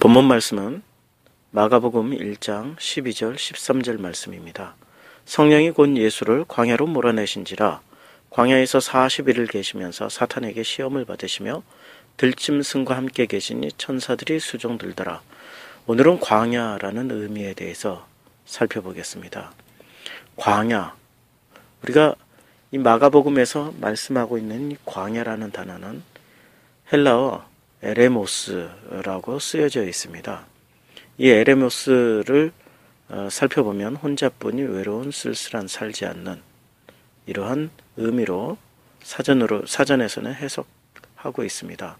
본문 말씀은 마가복음 1장 12절 13절 말씀입니다. 성령이 곧 예수를 광야로 몰아내신지라 광야에서 40일을 계시면서 사탄에게 시험을 받으시며 들짐승과 함께 계시니 천사들이 수종들더라. 오늘은 광야라는 의미에 대해서 살펴보겠습니다. 광야, 우리가 이 마가복음에서 말씀하고 있는 이 광야라는 단어는 헬라어 에레모스라고 쓰여져 있습니다. 이 에레모스를 살펴보면 혼자뿐이 외로운 쓸쓸한 살지 않는 이러한 의미로 사전에서는 해석하고 있습니다.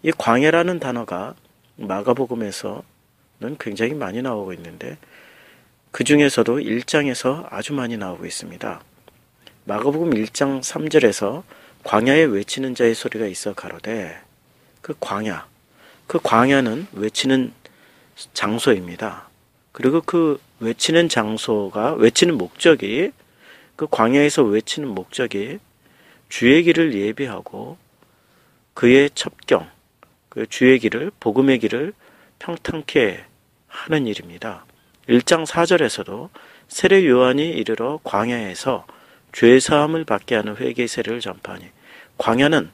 이 광야라는 단어가 마가복음에서는 굉장히 많이 나오고 있는데 그 중에서도 1장에서 아주 많이 나오고 있습니다. 마가복음 1장 3절에서 광야에 외치는 자의 소리가 있어 가로되 그 광야는 외치는 장소입니다. 그리고 그 외치는 목적이 그 광야에서 외치는 목적이 주의 길을 예비하고 그의 첩경, 그 주의 길을, 복음의 길을 평탄케 하는 일입니다. 1장 4절에서도 세례 요한이 이르러 광야에서 죄사함을 받게 하는 회개 세례를 전파하니 광야는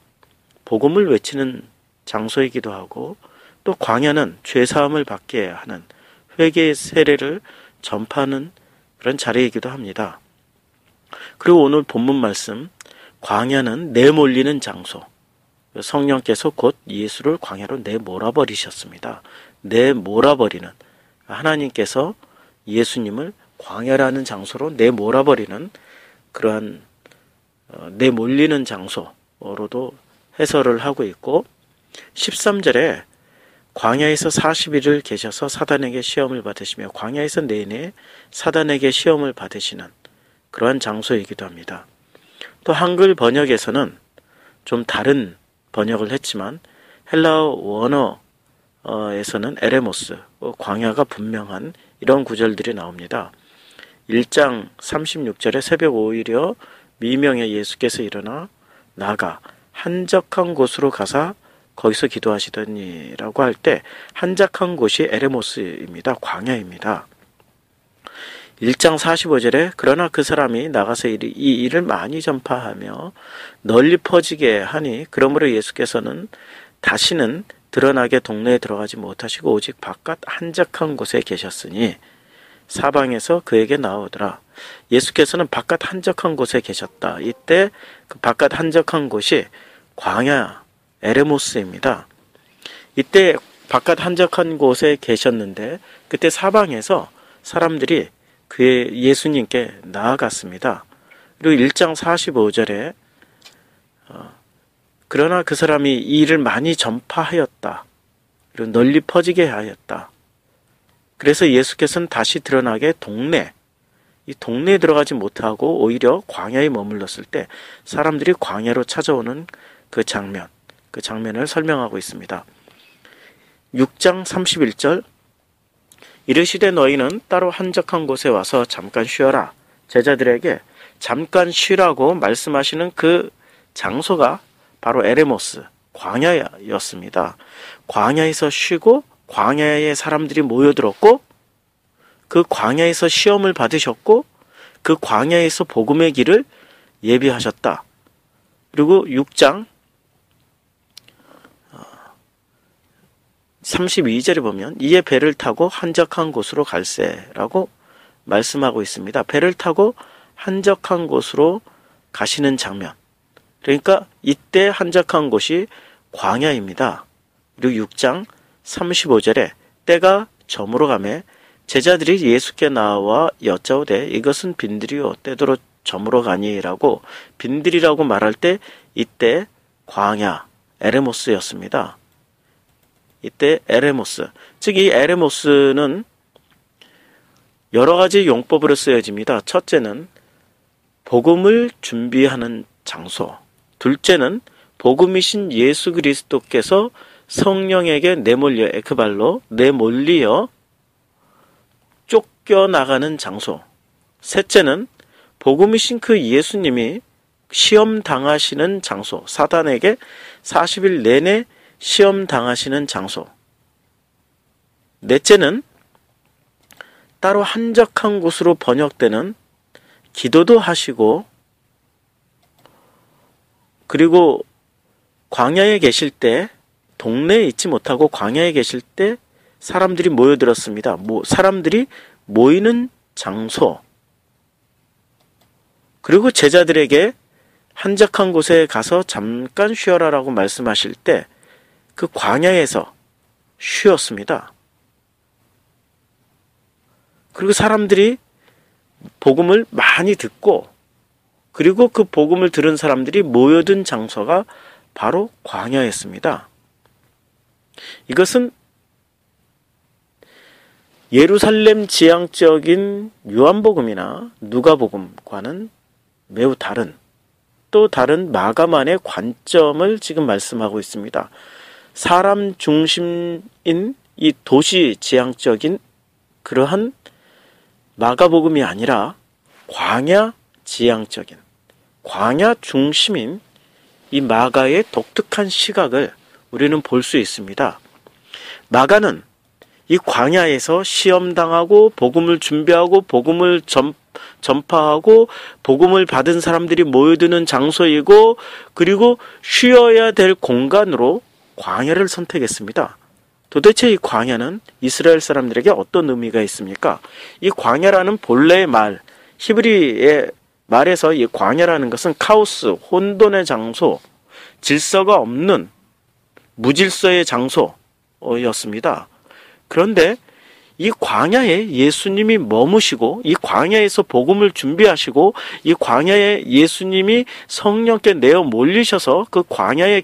복음을 외치는 장소이기도 하고 또 광야는 죄사함을 받게 하는 회개 세례를 전파하는 그런 자리이기도 합니다. 그리고 오늘 본문 말씀 광야는 내몰리는 장소, 성령께서 곧 예수를 광야로 내몰아버리셨습니다. 내몰아버리는, 하나님께서 예수님을 광야라는 장소로 내몰아버리는 그러한 내몰리는 장소로도 해설을 하고 있고 13절에 광야에서 40일을 계셔서 사단에게 시험을 받으시며 광야에서 내내 사단에게 시험을 받으시는 그러한 장소이기도 합니다. 또 한글 번역에서는 좀 다른 번역을 했지만 헬라어 원어에서는 에레모스, 광야가 분명한 이런 구절들이 나옵니다. 1장 36절에 새벽 5일여 미명에 예수께서 일어나 나가 한적한 곳으로 가사 거기서 기도하시더니라고 할 때 한적한 곳이 에레모스입니다. 광야입니다. 1장 45절에 그러나 그 사람이 나가서 이 일을 많이 전파하며 널리 퍼지게 하니 그러므로 예수께서는 다시는 드러나게 동네에 들어가지 못하시고 오직 바깥 한적한 곳에 계셨으니 사방에서 그에게 나오더라. 예수께서는 바깥 한적한 곳에 계셨다. 이때 그 바깥 한적한 곳이 광야 에레모스입니다. 이때 바깥 한적한 곳에 계셨는데 그때 사방에서 사람들이 그의 예수님께 나아갔습니다. 그리고 1장 45절에 그러나 그 사람이 이 일을 많이 전파하였다. 그리고 널리 퍼지게 하였다. 그래서 예수께서는 다시 드러나게 이 동네에 들어가지 못하고 오히려 광야에 머물렀을 때 사람들이 광야로 찾아오는 그 장면을 설명하고 있습니다. 6장 31절 이르시되 너희는 따로 한적한 곳에 와서 잠깐 쉬어라. 제자들에게 잠깐 쉬라고 말씀하시는 그 장소가 바로 에레모스, 광야였습니다. 광야에서 쉬고 광야에 사람들이 모여들었고 그 광야에서 시험을 받으셨고 그 광야에서 복음의 길을 예비하셨다. 그리고 6장 32절에 보면 이에 배를 타고 한적한 곳으로 갈세라고 말씀하고 있습니다. 배를 타고 한적한 곳으로 가시는 장면. 그러니까 이때 한적한 곳이 광야입니다. 그리고 6장 35절에 때가 저물어 가매 제자들이 예수께 나와 여짜오되 이것은 빈들이요 때도로 저물어 가니라고 빈들이라고 말할 때 이때 광야 에레모스였습니다. 이때 에레모스, 즉 이 에레모스는 여러 가지 용법으로 쓰여집니다. 첫째는 복음을 준비하는 장소, 둘째는 복음이신 예수 그리스도께서 성령에게 내몰려 에크발로 내몰리어 쫓겨나가는 장소, 셋째는 복음이신 그 예수님이 시험 당하시는 장소, 사단에게 40일 내내 시험 당하시는 장소. 넷째는 따로 한적한 곳으로 번역되는 기도도 하시고, 그리고 광야에 계실 때, 동네에 있지 못하고 광야에 계실 때 사람들이 모여들었습니다. 사람들이 모이는 장소. 그리고 제자들에게 한적한 곳에 가서 잠깐 쉬어라라고 말씀하실 때 그 광야에서 쉬었습니다. 그리고 사람들이 복음을 많이 듣고, 그리고 그 복음을 들은 사람들이 모여든 장소가 바로 광야였습니다. 이것은 예루살렘 지향적인 요한복음이나 누가복음과는 매우 다른, 또 다른 마가만의 관점을 지금 말씀하고 있습니다. 사람 중심인 이 도시 지향적인 그러한 마가복음이 아니라 광야 지향적인, 광야 중심인 이 마가의 독특한 시각을 우리는 볼 수 있습니다. 마가는 이 광야에서 시험당하고 복음을 준비하고 복음을 전파하고 복음을 받은 사람들이 모여드는 장소이고, 그리고 쉬어야 될 공간으로 광야를 선택했습니다. 도대체 이 광야는 이스라엘 사람들에게 어떤 의미가 있습니까? 이 광야라는 본래의 말, 히브리의 말에서 이 광야라는 것은 카오스, 혼돈의 장소, 질서가 없는 무질서의 장소였습니다. 그런데 이 광야에 예수님이 머무시고, 이 광야에서 복음을 준비하시고, 이 광야에 예수님이 성령께 내어 몰리셔서 그 광야에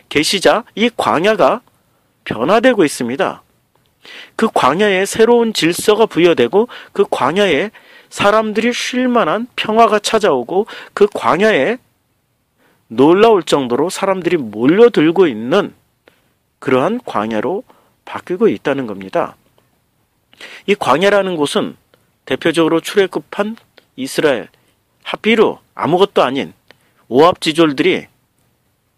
계시자 이 광야가 변화되고 있습니다. 그 광야에 새로운 질서가 부여되고, 그 광야에 사람들이 쉴 만한 평화가 찾아오고, 그 광야에 놀라울 정도로 사람들이 몰려들고 있는 그러한 광야로 바뀌고 있다는 겁니다. 이 광야라는 곳은 대표적으로 출애굽한 이스라엘, 하비루, 아무것도 아닌 오합지졸들이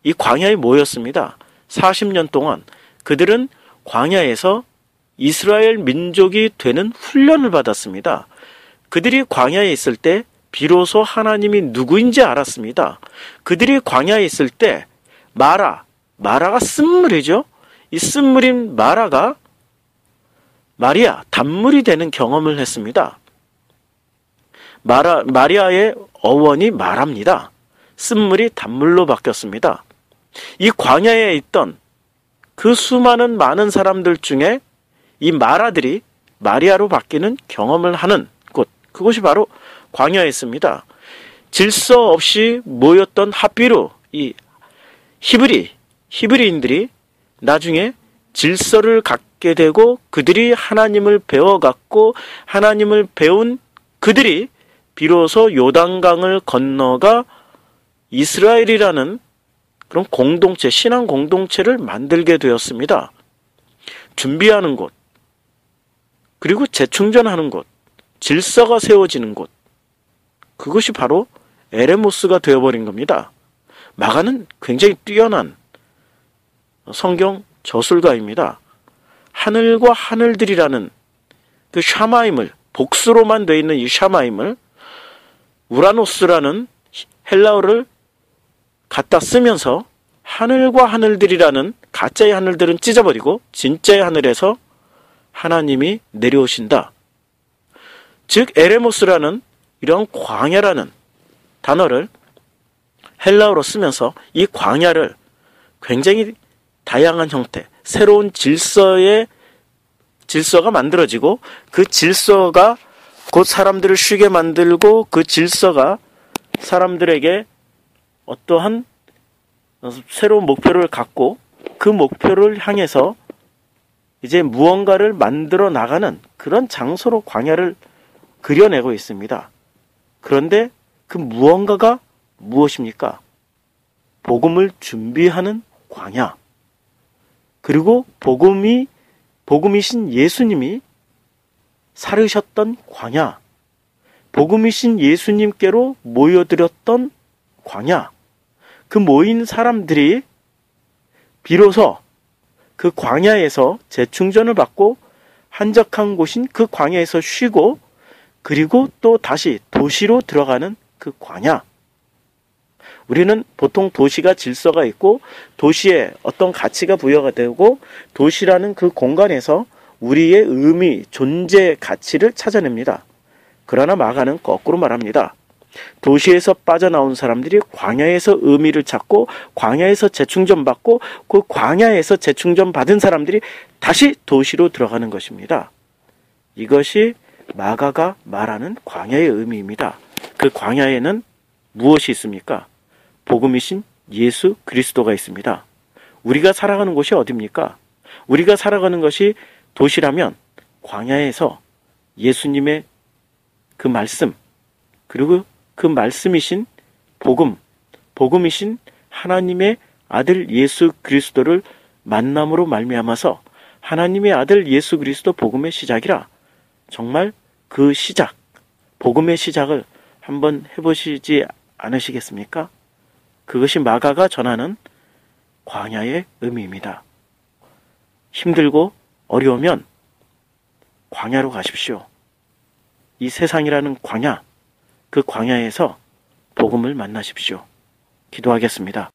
이 광야에 모였습니다. 40년 동안 그들은 광야에서 이스라엘 민족이 되는 훈련을 받았습니다. 그들이 광야에 있을 때 비로소 하나님이 누구인지 알았습니다. 그들이 광야에 있을 때 마라가 쓴물이죠. 이 쓴물인 마라가 마리아, 단물이 되는 경험을 했습니다. 마리아의 어원이 마랍니다. 쓴물이 단물로 바뀌었습니다. 이 광야에 있던 그 수많은 많은 사람들 중에 이 마라들이 마리아로 바뀌는 경험을 하는 곳, 그곳이 바로 광야였습니다. 질서 없이 모였던 하비루, 이 히브리인들이 나중에 질서를 갖게 되고, 그들이 하나님을 배워갔고, 하나님을 배운 그들이 비로소 요단강을 건너가 이스라엘이라는 그런 공동체, 신앙 공동체를 만들게 되었습니다. 준비하는 곳, 그리고 재충전하는 곳, 질서가 세워지는 곳, 그것이 바로 에레모스가 되어버린 겁니다. 마가는 굉장히 뛰어난 성경 저술가입니다. 하늘과 하늘들이라는 그 샤마임을, 복수로만 되어 있는 이 샤마임을 우라노스라는 헬라어를 갖다 쓰면서 하늘과 하늘들이라는 가짜의 하늘들은 찢어버리고 진짜의 하늘에서 하나님이 내려오신다. 즉 에레모스라는 이런 광야라는 단어를 헬라어로 쓰면서 이 광야를 굉장히 다양한 형태, 새로운 질서가 만들어지고, 그 질서가 곧 사람들을 쉬게 만들고, 그 질서가 사람들에게 어떠한 새로운 목표를 갖고 그 목표를 향해서 이제 무언가를 만들어 나가는 그런 장소로 광야를 그려내고 있습니다. 그런데 그 무언가가 무엇입니까? 복음을 준비하는 광야. 그리고 복음이신 예수님이 살으셨던 광야. 복음이신 예수님께로 모여들었던 광야. 그 모인 사람들이 비로소 그 광야에서 재충전을 받고 한적한 곳인 그 광야에서 쉬고 그리고 또 다시 도시로 들어가는 그 광야. 우리는 보통 도시가 질서가 있고 도시에 어떤 가치가 부여가 되고 도시라는 그 공간에서 우리의 의미, 존재 가치를 찾아냅니다. 그러나 마가는 거꾸로 말합니다. 도시에서 빠져나온 사람들이 광야에서 의미를 찾고 광야에서 재충전받고 그 광야에서 재충전 받은 사람들이 다시 도시로 들어가는 것입니다. 이것이 마가가 말하는 광야의 의미입니다. 그 광야에는 무엇이 있습니까? 복음이신 예수 그리스도가 있습니다. 우리가 살아가는 곳이 어디입니까? 우리가 살아가는 것이 도시라면 광야에서 예수님의 그 말씀, 그리고 그 말씀이신 복음, 복음이신 하나님의 아들 예수 그리스도를 만남으로 말미암아서 하나님의 아들 예수 그리스도 복음의 시작이라. 정말 그 시작, 복음의 시작을 한번 해보시지 않으시겠습니까? 그것이 마가가 전하는 광야의 의미입니다. 힘들고 어려우면 광야로 가십시오. 이 세상이라는 광야, 그 광야에서 복음을 만나십시오. 기도하겠습니다.